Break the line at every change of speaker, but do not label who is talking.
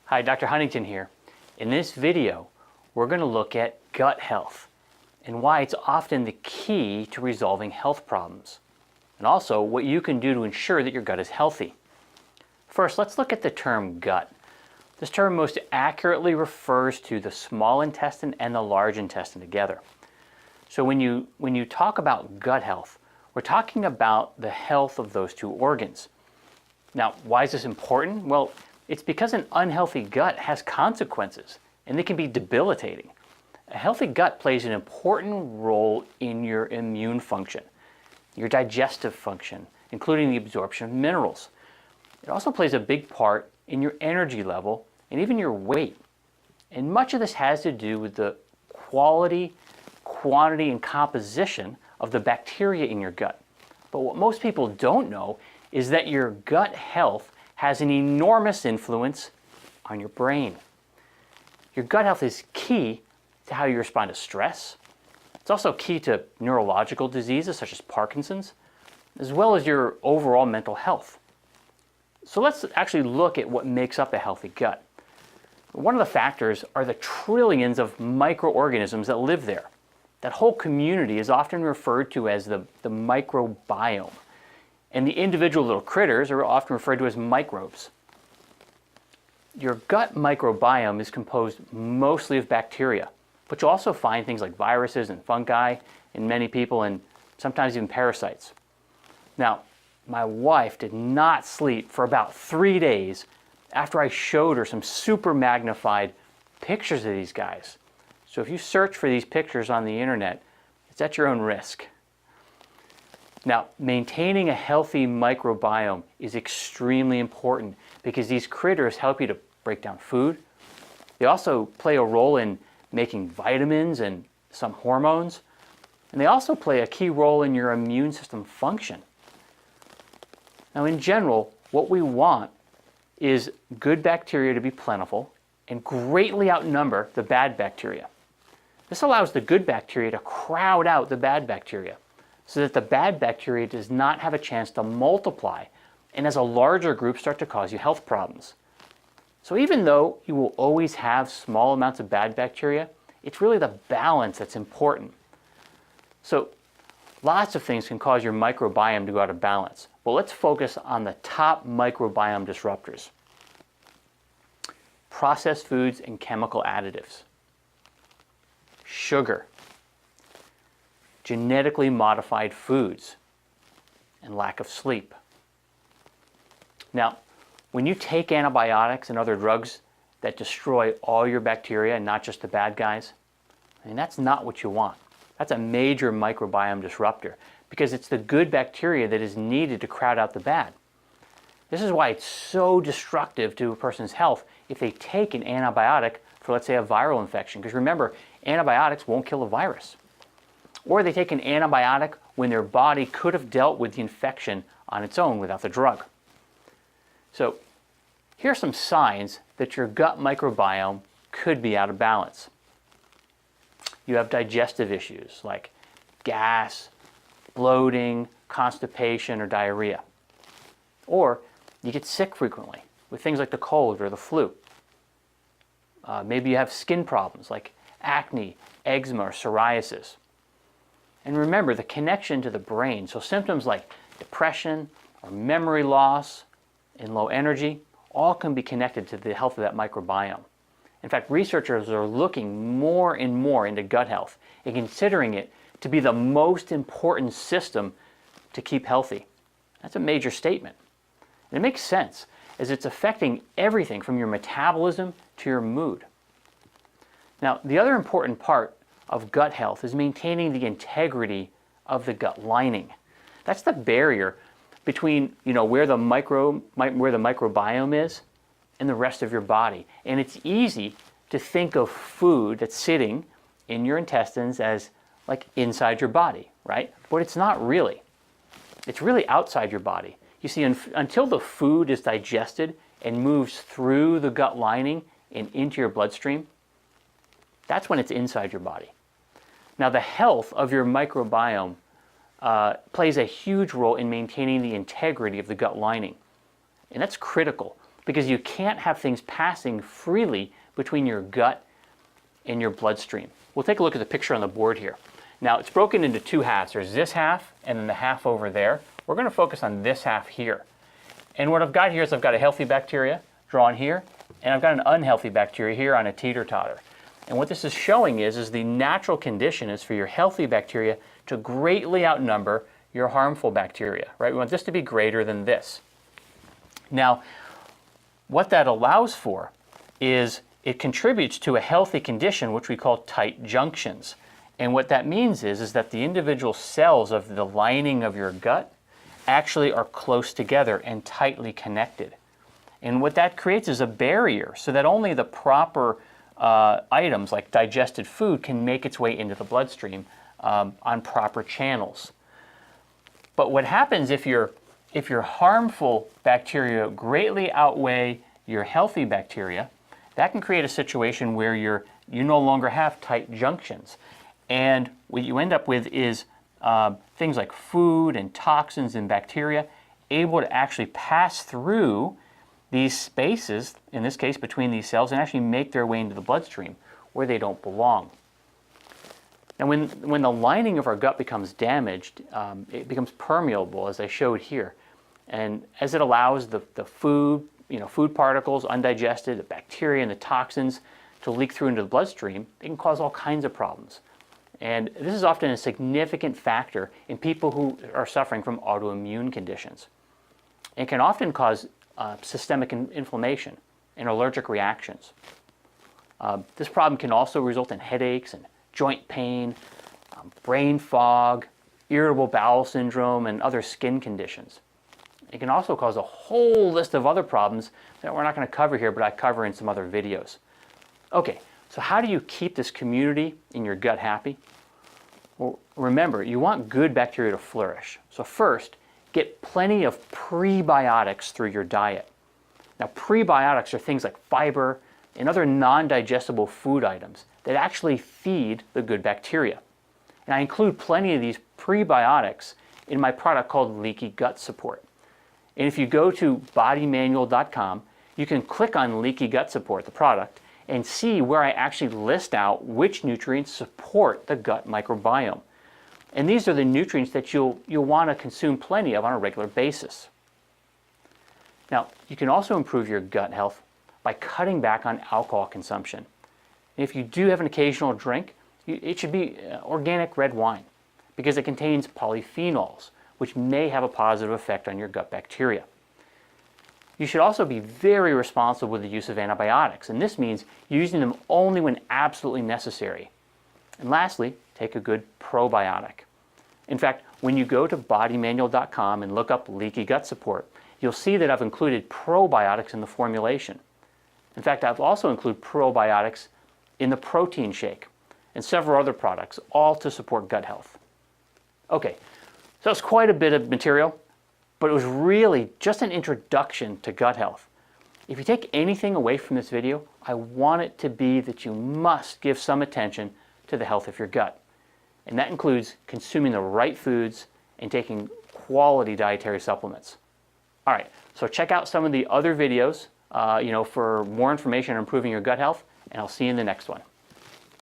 Hi, Dr. Huntington here. In this video, we're going to look at gut health and why it's often the key to resolving health problems, and also what you can do to ensure that your gut is healthy. First, let's look at the term gut. This term most accurately refers to the small intestine and the large intestine together. So when you talk about gut health, we're talking about the health of those two organs. Now, why is this important? Well, it's because an unhealthy gut has consequences, and they can be debilitating. A healthy gut plays an important role in your immune function, your digestive function, including the absorption of minerals. It also plays a big part in your energy level and even your weight. And much of this has to do with the quality, quantity, and composition of the bacteria in your gut. But what most people don't know is that your gut health has an enormous influence on your brain. Your gut health is key to how you respond to stress. It's also key to neurological diseases such as Parkinson's, as well as your overall mental health. So let's actually look at what makes up a healthy gut. One of the factors are the trillions of microorganisms that live there. That whole community is often referred to as the microbiome. And the individual little critters are often referred to as microbes. Your gut microbiome is composed mostly of bacteria, but you'll also find things like viruses and fungi in many people, and sometimes even parasites. Now, my wife did not sleep for about 3 days after I showed her some super magnified pictures of these guys. So if you search for these pictures on the internet, it's at your own risk. Now, maintaining a healthy microbiome is extremely important because these critters help you to break down food. They also play a role in making vitamins and some hormones. And they also play a key role in your immune system function. Now, in general, what we want is good bacteria to be plentiful and greatly outnumber the bad bacteria. This allows the good bacteria to crowd out the bad bacteria, so that the bad bacteria does not have a chance to multiply and as a larger group start to cause you health problems. So even though you will always have small amounts of bad bacteria, it's really the balance that's important. So lots of things can cause your microbiome to go out of balance, but let's focus on the top microbiome disruptors. Processed foods and chemical additives. Sugar. Genetically modified foods, and lack of sleep. Now, when you take antibiotics and other drugs that destroy all your bacteria and not just the bad guys, that's not what you want. That's a major microbiome disruptor because it's the good bacteria that is needed to crowd out the bad. This is why it's so destructive to a person's health if they take an antibiotic for, let's say, a viral infection. Because remember, antibiotics won't kill a virus. Or they take an antibiotic when their body could have dealt with the infection on its own without the drug. So here are some signs that your gut microbiome could be out of balance. You have digestive issues like gas, bloating, constipation, or diarrhea. Or you get sick frequently with things like the cold or the flu. Maybe you have skin problems like acne, eczema, or psoriasis. And remember the connection to the brain. So symptoms like depression or memory loss and low energy all can be connected to the health of that microbiome. In fact, researchers are looking more and more into gut health and considering it to be the most important system to keep healthy. That's a major statement. And it makes sense as it's affecting everything from your metabolism to your mood. Now, the other important part of gut health is maintaining the integrity of the gut lining. That's the barrier between where the microbiome is and the rest of your body. And it's easy to think of food that's sitting in your intestines as like inside your body, right? But it's not really. It's really outside your body. You see, until the food is digested and moves through the gut lining and into your bloodstream, that's when it's inside your body. Now, the health of your microbiome plays a huge role in maintaining the integrity of the gut lining. And that's critical because you can't have things passing freely between your gut and your bloodstream. We'll take a look at the picture on the board here. Now, it's broken into two halves. There's this half and then the half over there. We're going to focus on this half here. And what I've got here is I've got a healthy bacteria drawn here, and I've got an unhealthy bacteria here on a teeter-totter. And what this is showing is the natural condition is for your healthy bacteria to greatly outnumber your harmful bacteria, right? We want this to be greater than this. Now, what that allows for is it contributes to a healthy condition which we call tight junctions. And what that means is that the individual cells of the lining of your gut actually are close together and tightly connected. And what that creates is a barrier so that only the proper items like digested food can make its way into the bloodstream on proper channels. But what happens if your harmful bacteria greatly outweigh your healthy bacteria, that can create a situation where you no longer have tight junctions. And what you end up with is things like food and toxins and bacteria able to actually pass through these spaces, in this case between these cells, and actually make their way into the bloodstream where they don't belong. Now, when the lining of our gut becomes damaged, it becomes permeable, as I showed here. And as it allows the food, food particles, undigested, the bacteria and the toxins to leak through into the bloodstream, it can cause all kinds of problems. And this is often a significant factor in people who are suffering from autoimmune conditions. It can often cause systemic inflammation and allergic reactions. This problem can also result in headaches and joint pain, brain fog, irritable bowel syndrome, and other skin conditions. It can also cause a whole list of other problems that we're not going to cover here, but I cover in some other videos. Okay, so how do you keep this community in your gut happy? Well, remember, you want good bacteria to flourish. So first, get plenty of prebiotics through your diet. Now, prebiotics are things like fiber and other non-digestible food items that actually feed the good bacteria. And I include plenty of these prebiotics in my product called Leaky Gut Support. And if you go to bodymanual.com, you can click on Leaky Gut Support, the product, and see where I actually list out which nutrients support the gut microbiome. And these are the nutrients that you'll want to consume plenty of on a regular basis. Now, you can also improve your gut health by cutting back on alcohol consumption. And if you do have an occasional drink, it should be organic red wine because it contains polyphenols, which may have a positive effect on your gut bacteria. You should also be very responsible with the use of antibiotics, and this means using them only when absolutely necessary. And lastly, take a good probiotic. In fact, when you go to bodymanual.com and look up Leaky Gut Support, you'll see that I've included probiotics in the formulation. In fact, I've also included probiotics in the protein shake and several other products, all to support gut health. Okay, so it's quite a bit of material, but it was really just an introduction to gut health. If you take anything away from this video, I want it to be that you must give some attention to the health of your gut. And that includes consuming the right foods and taking quality dietary supplements. All right, so check out some of the other videos for more information on improving your gut health, and I'll see you in the next one.